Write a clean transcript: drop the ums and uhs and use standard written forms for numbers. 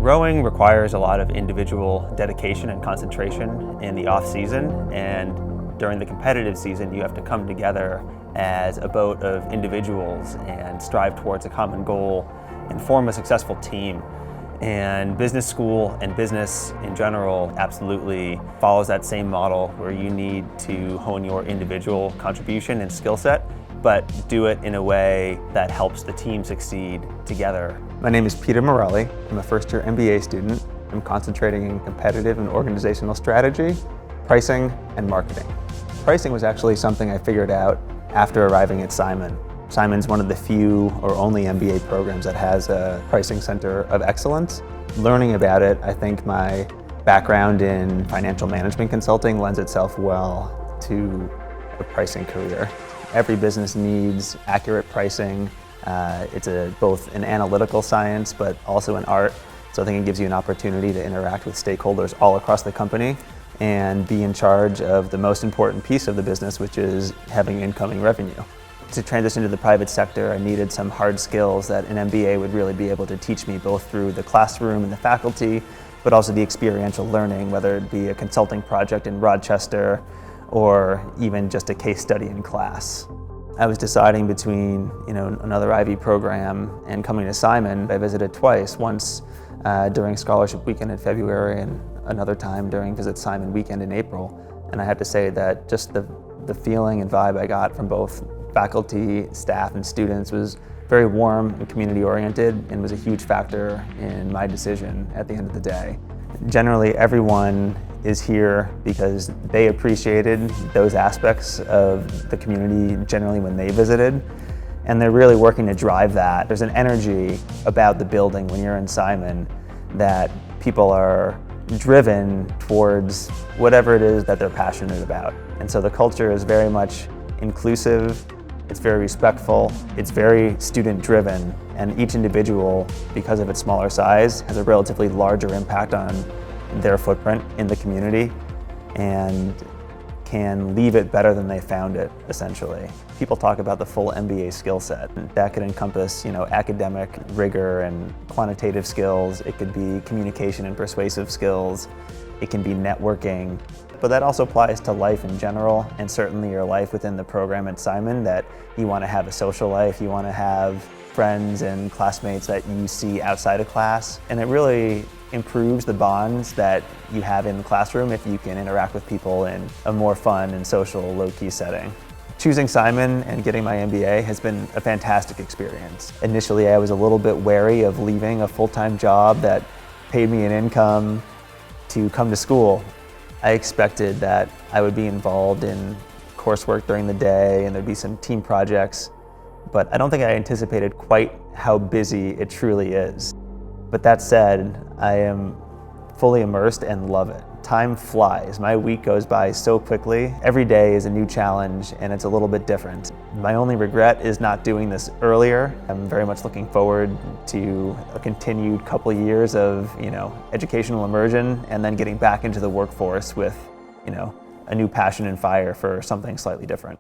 Rowing requires a lot of individual dedication and concentration in the off-season, and during the competitive season you have to come together as a boat of individuals and strive towards a common goal and form a successful team. And business school and business in general absolutely follows that same model where you need to hone your individual contribution and skill set, but do it in a way that helps the team succeed together. My name is Peter Morelli. I'm a first-year MBA student. I'm concentrating in competitive and organizational strategy, pricing, and marketing. Pricing was actually something I figured out after arriving at Simon. Simon's one of the few or only MBA programs that has a pricing center of excellence. Learning about it, I think my background in financial management consulting lends itself well to a pricing career. Every business needs accurate pricing. It's both an analytical science, but also an art. So I think it gives you an opportunity to interact with stakeholders all across the company and be in charge of the most important piece of the business, which is having incoming revenue. To transition to the private sector, I needed some hard skills that an MBA would really be able to teach me, both through the classroom and the faculty, but also the experiential learning, whether it be a consulting project in Rochester or even just a case study in class. I was deciding between another Ivy program and coming to Simon. I visited twice, once during scholarship weekend in February and another time during Visit Simon weekend in April. And I have to say that just the feeling and vibe I got from both faculty, staff, and students was very warm and community-oriented, and was a huge factor in my decision at the end of the day. Generally, everyone is here because they appreciated those aspects of the community generally when they visited, and they're really working to drive that. There's an energy about the building when you're in Simon that people are driven towards whatever it is that they're passionate about. And so the culture is very much inclusive, it's very respectful, it's very student-driven, and each individual, because of its smaller size, has a relatively larger impact on their footprint in the community and can leave it better than they found it, essentially. People talk about the full MBA skill set. That could encompass, academic rigor and quantitative skills. It could be communication and persuasive skills. It can be networking. But that also applies to life in general, and certainly your life within the program at Simon, that you want to have a social life, you want to have friends and classmates that you see outside of class. And it really improves the bonds that you have in the classroom if you can interact with people in a more fun and social, low-key setting. Choosing Simon and getting my MBA has been a fantastic experience. Initially, I was a little bit wary of leaving a full-time job that paid me an income to come to school. I expected that I would be involved in coursework during the day and there'd be some team projects, but I don't think I anticipated quite how busy it truly is. But that said, I am fully immersed and love it. Time flies. My week goes by so quickly. Every day is a new challenge and it's a little bit different. My only regret is not doing this earlier. I'm very much looking forward to a continued couple of years of, educational immersion, and then getting back into the workforce with, a new passion and fire for something slightly different.